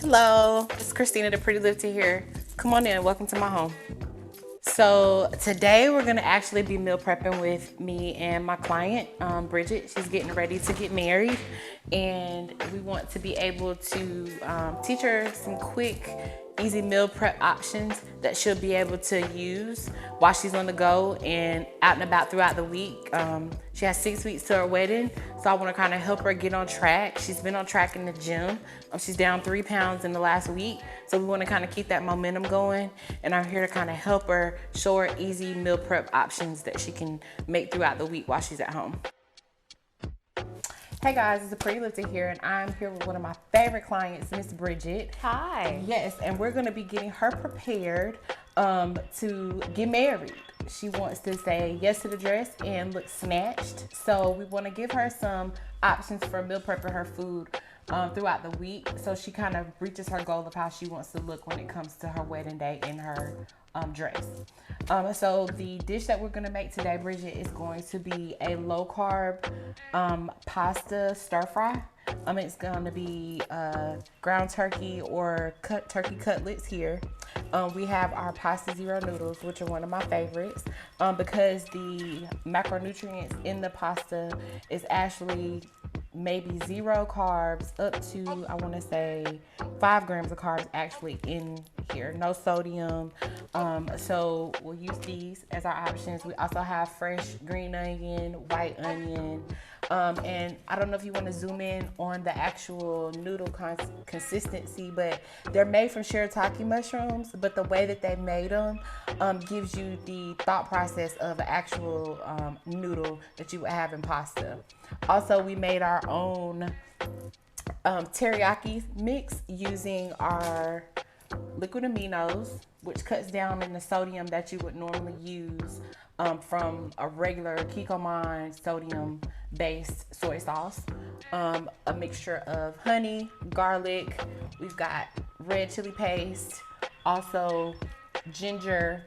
Hello, it's Christina, the Prettylifta here. Come on in, welcome to my home. So today we're gonna actually be meal prepping with me and my client, Bridget. She's getting ready to get married, and we want to be able to teach her some quick, easy meal prep options that she'll be able to use while she's on the go and out and about throughout the week. She has 6 weeks to her wedding, so I want to kind of help her get on track. She's been on track in the gym. She's down 3 pounds in the last week, so we want to kind of keep that momentum going, and I'm here to kind of help her, show her easy meal prep options that she can make throughout the week while she's at home. Hey guys, it's the Prettylifta here, and I'm here with one of my favorite clients, Miss Bridget. Hi. Yes, and we're gonna be getting her prepared to get married. She wants to say yes to the dress and look snatched. So we want to give her some options for meal prepping her food throughout the week, so she kind of reaches her goal of how she wants to look when it comes to her wedding day in her dress. So the dish that we're going to make today, Bridget, is going to be a low carb pasta stir fry. It's going to be ground turkey or turkey cutlets here. We have our pasta zero noodles, which are one of my favorites, because the macronutrients in the pasta is actually maybe 0 carbs up to, I want to say, 5 grams of carbs actually in here. No sodium. So we'll use these as our options. We also have fresh green onion, white onion, and I don't know if you want to zoom in on the actual noodle consistency, but they're made from shiitake mushrooms, but the way that they made them gives you the thought process of an actual noodle that you would have in pasta. Also, we made our own teriyaki mix using our liquid aminos, which cuts down on the sodium that you would normally use from a regular Kikkoman sodium-based soy sauce. A mixture of honey, garlic, we've got red chili paste, also ginger,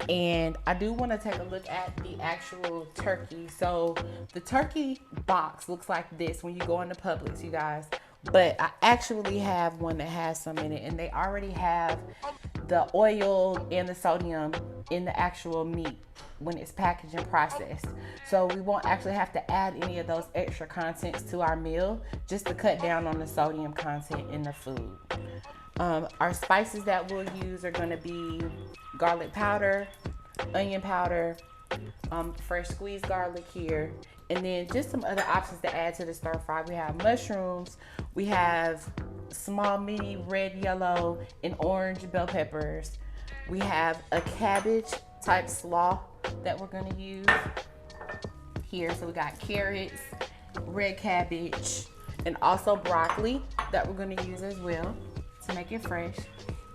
and I do want to take a look at the actual turkey. So the turkey box looks like this when you go into Publix, you guys, but I actually have one that has some in it, and they already have the oil and the sodium in the actual meat when it's packaged and processed. So we won't actually have to add any of those extra contents to our meal, just to cut down on the sodium content in the food. Our spices that we'll use are going to be garlic powder, onion powder, fresh squeezed garlic here, and then just some other options to add to the stir fry. We have mushrooms, we have small mini red, yellow, and orange bell peppers. We have a cabbage type slaw that we're going to use here. So we got carrots, red cabbage, and also broccoli that we're going to use as well to make it fresh.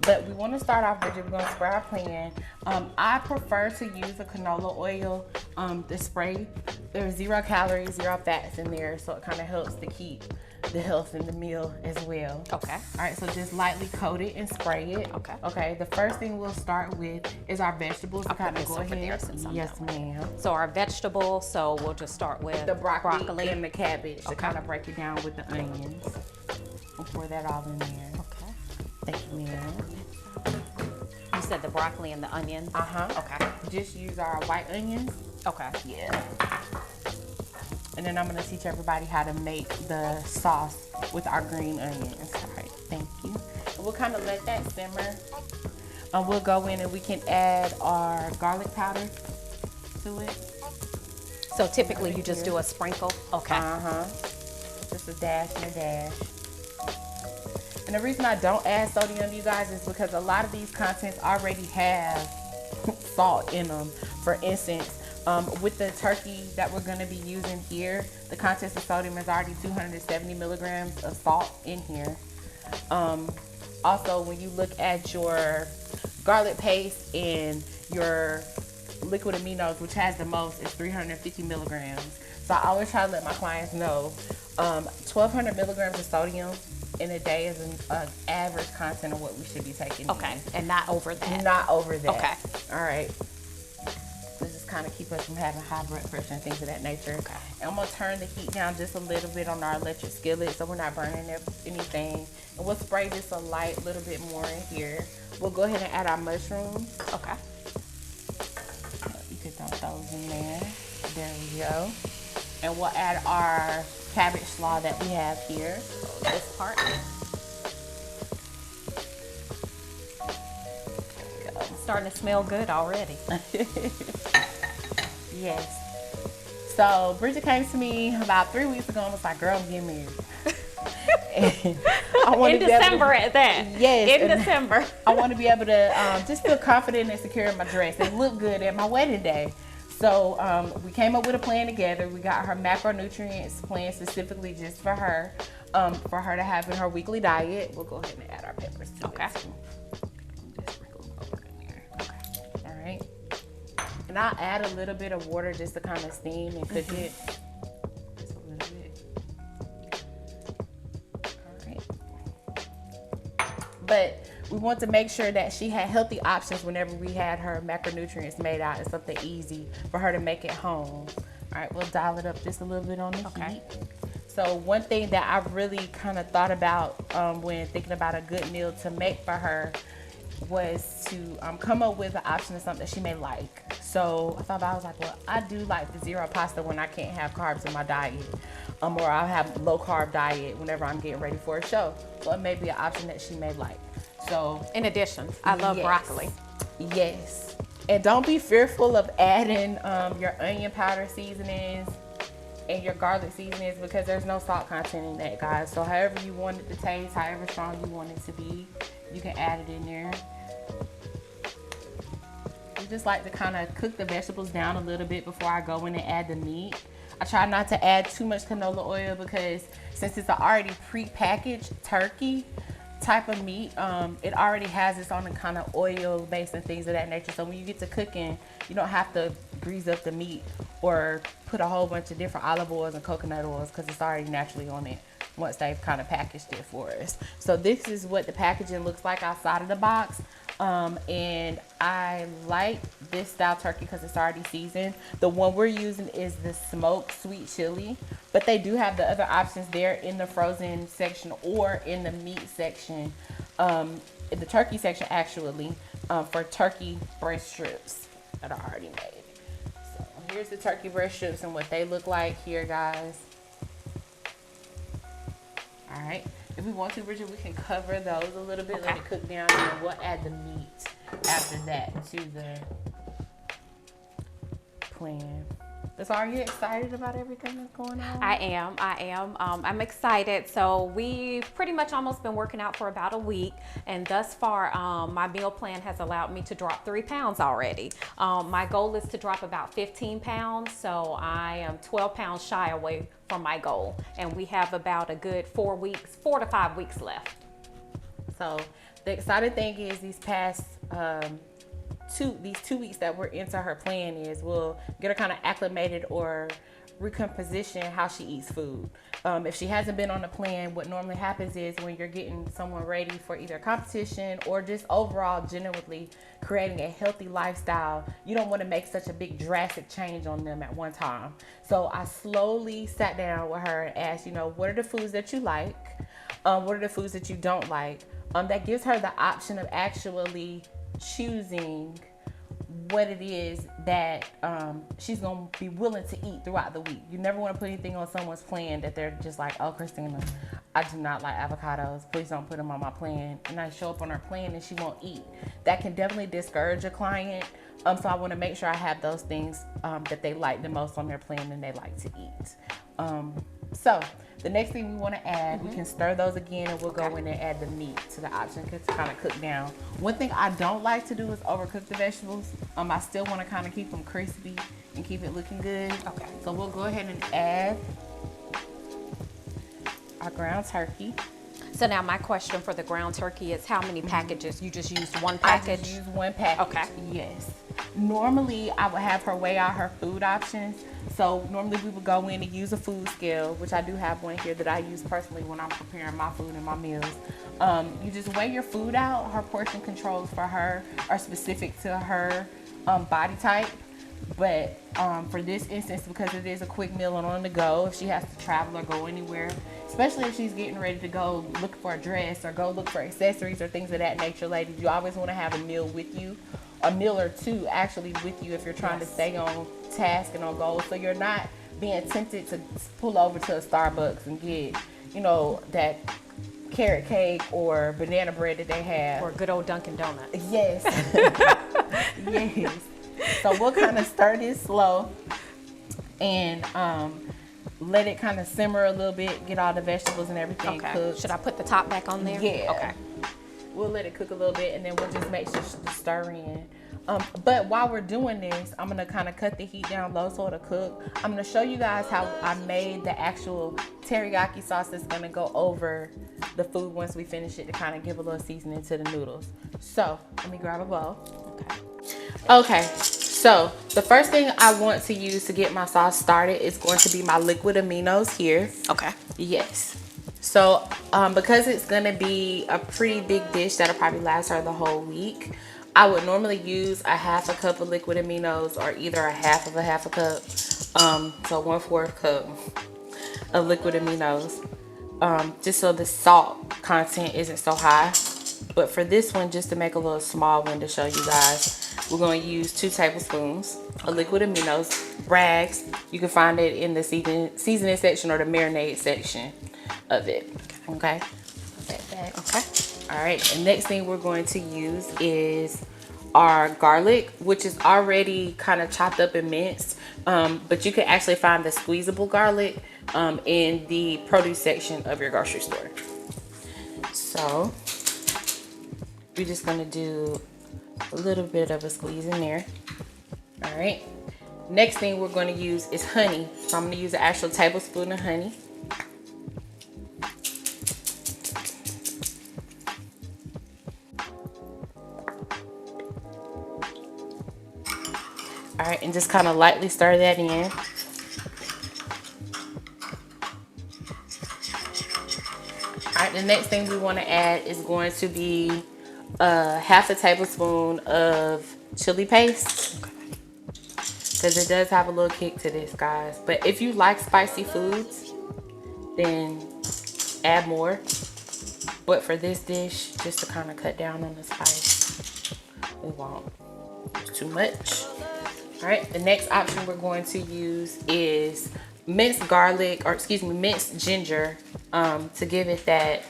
But we want to start off, Bridget, we're going to spray our pan. I prefer to use a canola oil, the spray. There's 0 calories, 0 fats in there, so it kind of helps to keep the health in the meal as well. Okay. All right, so just lightly coat it and spray it. Okay. Okay, the first thing we'll start with is our vegetables. I'll Kind put of go this over ahead. there since I'm Yes, ma'am. So our vegetables, so we'll just start with The broccoli and the cabbage to kind of break it down with the onions. We'll pour that all in there. Okay. Thank you, ma'am. You said the broccoli and the onions? Okay. Just use our white onions. Okay. Yeah. And then I'm gonna teach everybody how to make the sauce with our green onions. All right, thank you. And we'll kind of let that simmer. We'll go in and we can add our garlic powder to it. So typically you just do a sprinkle? Okay. Just a dash and a dash. And the reason I don't add sodium, you guys, is because a lot of these contents already have salt in them. For instance, with the turkey that we're going to be using here, the content of sodium is already 270 milligrams of salt in here. Also, when you look at your garlic paste and your liquid aminos, which has the most, is 350 milligrams. So I always try to let my clients know 1,200 milligrams of sodium in a day is an average content of what we should be taking. Okay, and not over that. Not over that. Okay. All right. Let's just kind of keep us from having high blood pressure and things of that nature. Okay. And I'm gonna turn the heat down just a little bit on our electric skillet so we're not burning anything. And we'll spray just a little bit more in here. We'll go ahead and add our mushrooms. Okay. You can dump those in there. There we go. And we'll add our cabbage slaw that we have here. This part. Starting to smell good already. Yes. So Bridget came to me about 3 weeks ago and was like, girl, I'm getting married. I want in December at that. Yes. In December. I want to be able to just feel confident and secure in my dress and look good at my wedding day. So we came up with a plan together. We got her macronutrients plan specifically just for her to have in her weekly diet. We'll go ahead and add our peppers to it. And I'll add a little bit of water just to kind of steam and cook it. Just a little bit. All right. But we want to make sure that she had healthy options whenever we had her macronutrients made out and something easy for her to make at home. All right, we'll dial it up just a little bit on the heat. So one thing that I really kind of thought about when thinking about a good meal to make for her was to come up with an option of something that she may like. So I was like, well, I do like the zero pasta when I can't have carbs in my diet, or I'll have low carb diet whenever I'm getting ready for a show. So it may be an option that she may like. So in addition, I love broccoli. Yes. And don't be fearful of adding your onion powder seasonings and your garlic seasonings because there's no salt content in that, guys. So however you want it to taste, however strong you want it to be, you can add it in there. I just like to kind of cook the vegetables down a little bit before I go in and add the meat. I try not to add too much canola oil because since it's an already pre-packaged turkey type of meat, it already has its own kind of oil base and things of that nature. So when you get to cooking, you don't have to grease up the meat or put a whole bunch of different olive oils and coconut oils because it's already naturally on it once they've kind of packaged it for us. So this is what the packaging looks like outside of the box. And I like this style turkey because it's already seasoned. The one we're using is the smoked sweet chili, but they do have the other options there in the frozen section or in the meat section, in the turkey section actually, for turkey breast strips that are already made. So here's the turkey breast strips and what they look like here, guys. All right. If we want to, Bridget, we can cover those a little bit, let it cook down, and then we'll add the meat after that to the plan. So are you excited about everything that's going on? I am. I'm excited. So we've pretty much almost been working out for about a week. And thus far, my meal plan has allowed me to drop 3 pounds already. My goal is to drop about 15 pounds. So I am 12 pounds shy away from my goal. And we have about a good 4 to 5 weeks left. So the exciting thing is these past these 2 weeks that we're into her plan is we'll get her kind of acclimated or recomposition how she eats food. If she hasn't been on the plan, what normally happens is when you're getting someone ready for either a competition or just overall generally creating a healthy lifestyle, you don't want to make such a big drastic change on them at one time. So I slowly sat down with her and asked, what are the foods that you like? What are the foods that you don't like? That gives her the option of actually choosing what it is that she's going to be willing to eat throughout the week. You never want to put anything on someone's plan that they're just like, oh, Christina, I do not like avocados. Please don't put them on my plan. And I show up on her plan and she won't eat. That can definitely discourage a client. So I want to make sure I have those things that they like the most on their plan and they like to eat. So the next thing we want to add, we can stir those again and we'll go in and add the meat to the option to kind of cook down. One thing I don't like to do is overcook the vegetables. I still want to kind of keep them crispy and keep it looking good. Okay. So we'll go ahead and add our ground turkey. So now my question for the ground turkey is how many packages? You just used one package? I just used one package. Okay. Yes. Normally, I would have her weigh out her food options. So normally we would go in and use a food scale, which I do have one here that I use personally when I'm preparing my food and my meals. You just weigh your food out. Her portion controls for her are specific to her body type. But for this instance, because it is a quick meal and on the go, if she has to travel or go anywhere, especially if she's getting ready to go look for a dress or go look for accessories or things of that nature, ladies, you always want to have a meal with you, a meal or two actually with you if you're trying to stay on task and on goal. So you're not being tempted to pull over to a Starbucks and get, you know, that carrot cake or banana bread that they have. Or good old Dunkin' Donuts. Yes. Yes. So we'll kind of stir this slow and let it kind of simmer a little bit, get all the vegetables and everything cooked. Should I put the top back on there? Yeah. Okay. We'll let it cook a little bit and then we'll just make sure to stir in. But while we're doing this, I'm going to kind of cut the heat down low so it'll cook. I'm going to show you guys how I made the actual teriyaki sauce that's going to go over the food once we finish it to kind of give a little seasoning to the noodles. So let me grab a bowl. Okay, so the first thing I want to use to get my sauce started is going to be my liquid aminos here. Okay. Yes. So because it's going to be a pretty big dish that'll probably last her the whole week, I would normally use a half a cup of liquid aminos or either a half a cup. So 1/4 cup of liquid aminos. Just so the salt content isn't so high. But for this one, just to make a little small one to show you guys, we're going to use 2 tablespoons of liquid aminos. Rags, you can find it in the seasoning section or the marinade section of it. Okay. Put that back. Okay. All right. And next thing we're going to use is our garlic, which is already kind of chopped up and minced. But you can actually find the squeezable garlic in the produce section of your grocery store. So we're just going to do a little bit of a squeeze in there. All right. Next thing we're going to use is honey. So I'm going to use an actual tablespoon of honey. All right, and just kind of lightly stir that in. All right, the next thing we want to add is going to be half a tablespoon of chili paste, because it does have a little kick to this, guys. But if you like spicy foods, then add more. But for this dish, just to kind of cut down on the spice, we won't use too much. All right, the next option we're going to use is minced garlic, or excuse me, minced ginger, to give it that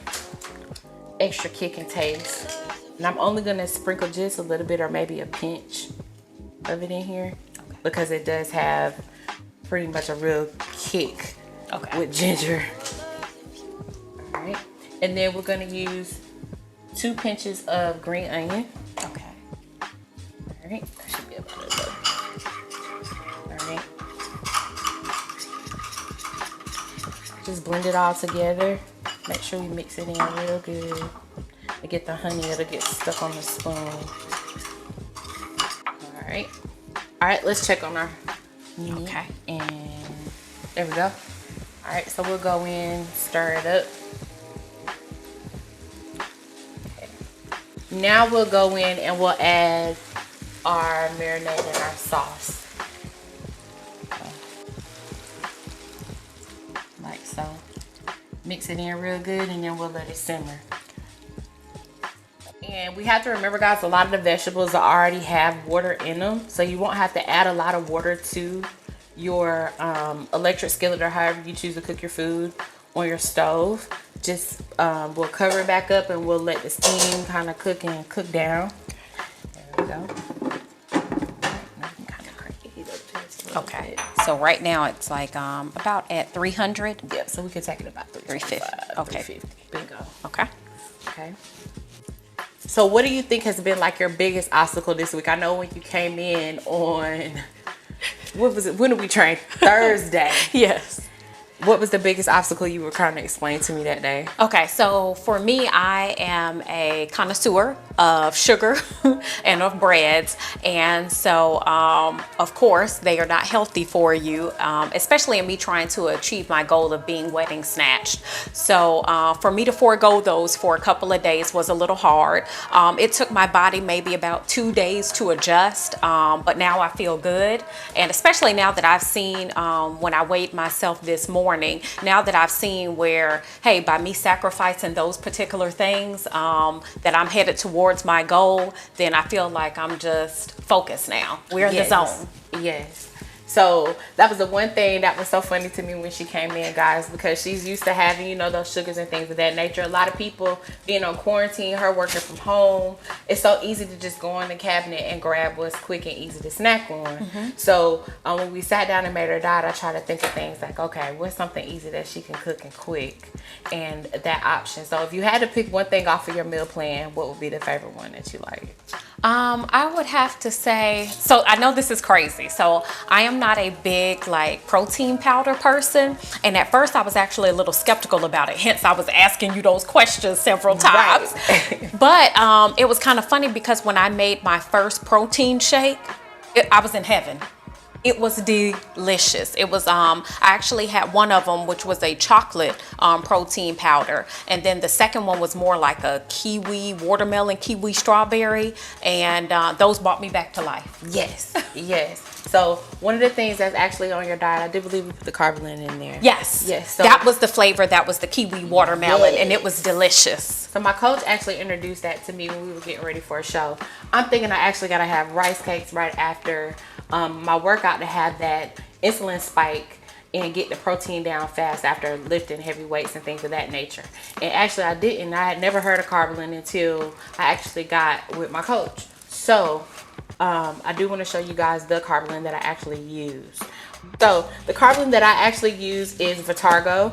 extra kick and taste. And I'm only gonna sprinkle just a little bit or maybe a pinch of it in here, because it does have pretty much a real kick with ginger. All right, and then we're gonna use 2 pinches of green onion. Okay. All right, that should be about it though. Just blend it all together. Make sure you mix it in real good. To get the honey, it'll get stuck on the spoon. All right. All right, let's check on our meat. Okay. And there we go. All right, so we'll go in, stir it up. Okay. Now we'll go in and we'll add our marinade and our sauce. Like so. Mix it in real good and then we'll let it simmer. And we have to remember, guys, a lot of the vegetables already have water in them, so you won't have to add a lot of water to your electric skillet or however you choose to cook your food on your stove. Just we'll cover it back up and we'll let the steam kind of cook and cook down. There we go. Okay, so right now it's like about at 300. Yeah, so we could take it about 350. Okay. 350. Bingo. Okay. Okay. So what do you think has been like your biggest obstacle this week? I know when you came in on, what was it? When did we train? Thursday. Yes. what was the biggest obstacle you were trying to explain to me that day? Okay, so for me, I am a connoisseur of sugar and of breads. And so, of course, they are not healthy for you, especially in me trying to achieve my goal of being wedding snatched. So for me to forego those for a couple of days was a little hard. It took my body maybe about 2 days to adjust, but now I feel good. And especially now that I've seen, when I weighed myself this morning, now that I've seen where, hey, by me sacrificing those particular things, that I'm headed towards my goal, then I feel like I'm just focused now. We're in the zone. Yes. So that was the one thing that was so funny to me when she came in, guys, because she's used to having, you know, those sugars and things of that nature. A lot of people being on quarantine, her working from home, it's so easy to just go in the cabinet and grab what's quick and easy to snack on. So when we sat down and made her diet, I tried to think of things like, okay, what's something easy that she can cook and quick, and that option. So if you had to pick one thing off of your meal plan, what would be the favorite one that you like? I would have to say, so I know this is crazy. So I am not a big like protein powder person. And at first I was actually a little skeptical about it. Hence I was asking you those questions several times. Right. But it was kind of funny because when I made my first protein shake, I was in heaven. It was delicious. It was, I actually had one of them, which was a chocolate protein powder. And then the second one was more like a kiwi, watermelon, kiwi, strawberry. And those brought me back to life. Yes, yes. So one of the things that's actually on your diet, I do believe we put the carbolin in there. Yes. Yes. So that was the flavor. That was the kiwi watermelon. And it was delicious. So my coach actually introduced that to me when we were getting ready for a show. I'm thinking I actually got to have rice cakes right after my workout to have that insulin spike and get the protein down fast after lifting heavy weights and things of that nature. And actually I didn't. I had never heard of carbolin until I actually got with my coach. So I do want to show you guys the carbolin that I actually use. So the carbolin that I actually use is Vitargo.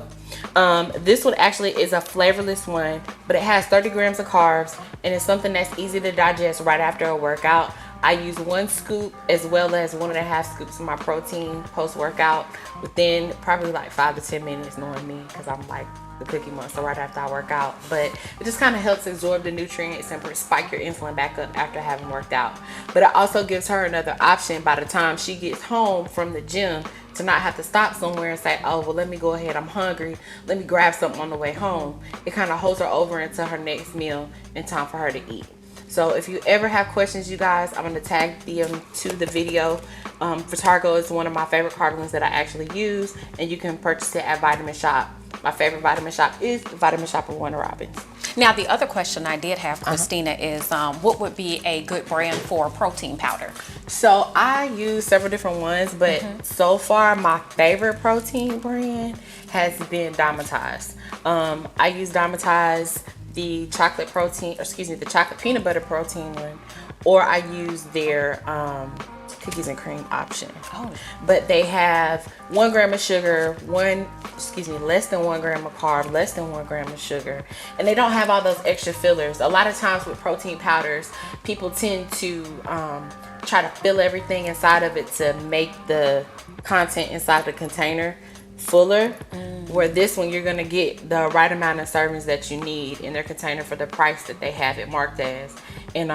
This one actually is a flavorless one, but it has 30 grams of carbs, and it's something that's easy to digest right after a workout. I use 1 scoop as well as 1.5 scoops of my protein post-workout within probably like 5 to 10 minutes, knowing me, because I'm like the cookie monster right after I work out. But it just kind of helps absorb the nutrients and spike your insulin back up after having worked out. But it also gives her another option by the time she gets home from the gym to not have to stop somewhere and say, oh, well, let me go ahead, I'm hungry, let me grab something on the way home. It kind of holds her over into her next meal in time for her to eat. So if you ever have questions, you guys, I'm going to tag them to the video. Vitargo is one of my favorite carbolins that I actually use, and you can purchase it at Vitamin Shop. My favorite Vitamin Shop is Vitamin Shop of Warner Robins. Now, the other question I did have, Christina, is what would be a good brand for protein powder? So I use several different ones, but so far my favorite protein brand has been Dymatize. I use Dymatize, the chocolate protein, the chocolate peanut butter protein one, or I use their cookies and cream option. But they have 1 gram of sugar, less than 1 gram of carb, less than 1 gram of sugar, and they don't have all those extra fillers. A lot of times with protein powders, people tend to try to fill everything inside of it to make the content inside the container fuller, where this one you're gonna get the right amount of servings that you need in their container for the price that they have it marked as. And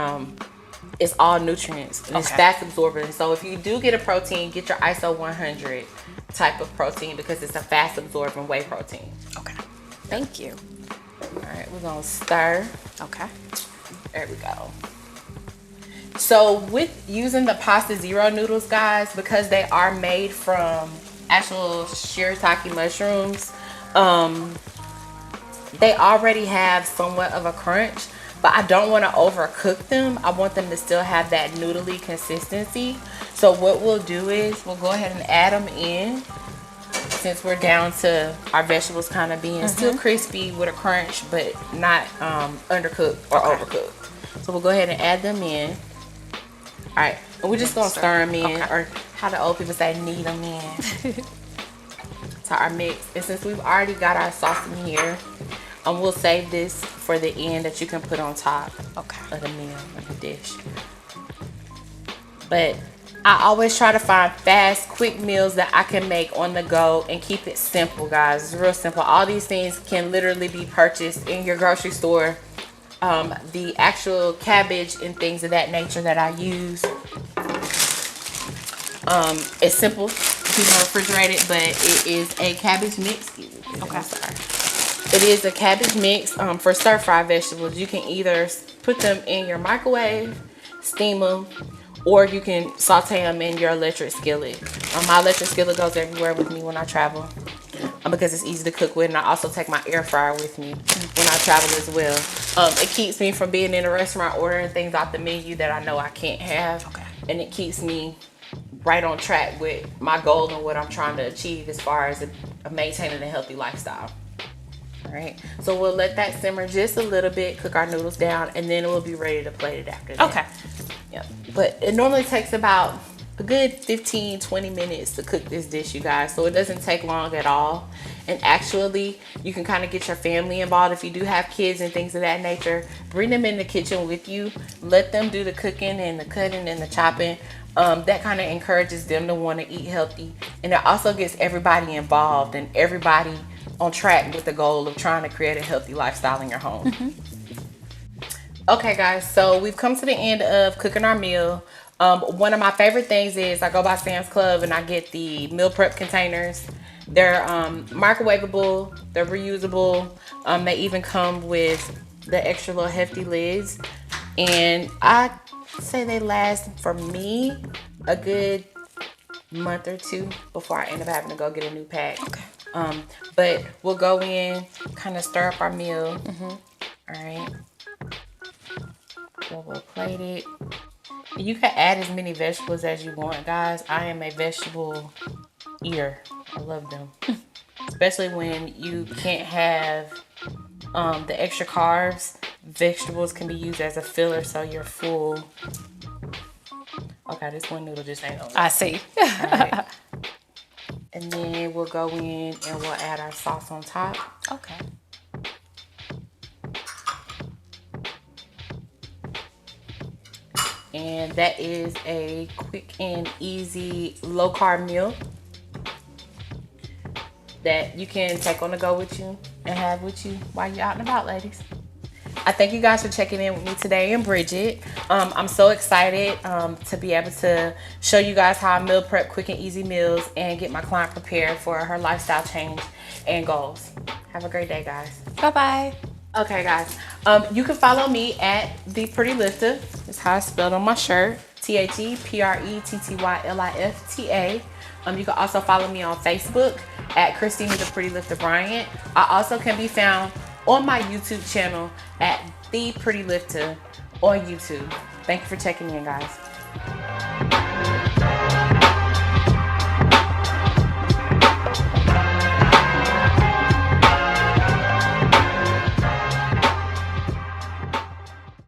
it's all nutrients and it's fast absorbing. So if you do get a protein, get your ISO 100 type of protein, because it's a fast absorbing whey protein. Okay, thank you. All right, we're gonna stir. Okay, there we go. So with using the Pasta Zero noodles, guys, because they are made from actual shiitake mushrooms, they already have somewhat of a crunch, but I don't want to overcook them. I want them to still have that noodly consistency. So what we'll do is we'll go ahead and add them in, since we're down to our vegetables kind of being still crispy with a crunch, but not undercooked or overcooked. So we'll go ahead and add them in. All right, and we're just gonna stir them in, or how the old people say, knead them in to our mix. And since we've already got our sauce in here, we'll save this for the end that you can put on top of the meal, of the dish. But I always try to find fast, quick meals that I can make on the go and keep it simple, guys. It's real simple. All these things can literally be purchased in your grocery store. The actual cabbage and things of that nature that I use, it's simple, keep it refrigerated, but it is a cabbage mix. Okay, sorry. It is a cabbage mix for stir-fry vegetables. You can either put them in your microwave, steam them, or you can saute them in your electric skillet. My electric skillet goes everywhere with me when I travel because it's easy to cook with, and I also take my air fryer with me when I travel as well. It keeps me from being in a restaurant ordering things off the menu that I know I can't have, and it keeps me right on track with my goal and what I'm trying to achieve as far as maintaining a healthy lifestyle. All right, so we'll let that simmer just a little bit, cook our noodles down, and then we'll be ready to plate it after that. Okay. Yep. But it normally takes about a good 15-20 minutes to cook this dish, you guys, so it doesn't take long at all. And actually, you can kind of get your family involved. If you do have kids and things of that nature, bring them in the kitchen with you. Let them do the cooking and the cutting and the chopping. That kind of encourages them to want to eat healthy, and it also gets everybody involved and everybody on track with the goal of trying to create a healthy lifestyle in your home. Okay, guys, so we've come to the end of cooking our meal. One of my favorite things is I go by Sam's Club and I get the meal prep containers. They're microwavable, they're reusable. They even come with the extra little hefty lids, and I say they last for me a good month or two before I end up having to go get a new pack. But we'll go in, kind of stir up our meal. All right, so we'll plate it. You can add as many vegetables as you want, guys. I am a vegetable eater. I love them, especially when you can't have the extra carbs. Vegetables can be used as a filler, so you're full. Okay, this one noodle just ain't on. I see. All right. And then we'll go in and we'll add our sauce on top. Okay. And that is a quick and easy low carb meal that you can take on the go with you and have with you while you're out and about, ladies. I thank you guys for checking in with me today and Bridget. I'm so excited to be able to show you guys how I meal prep quick and easy meals and get my client prepared for her lifestyle change and goals. Have a great day, guys. Bye-bye. Okay, guys. You can follow me at the Prettylifta. That's how it's spelled on my shirt. ThePrettylifta. You can also follow me on Facebook at Christina the Prettylifta Bryant. I also can be found on my YouTube channel at The Prettylifta on YouTube. Thank you for checking in, guys.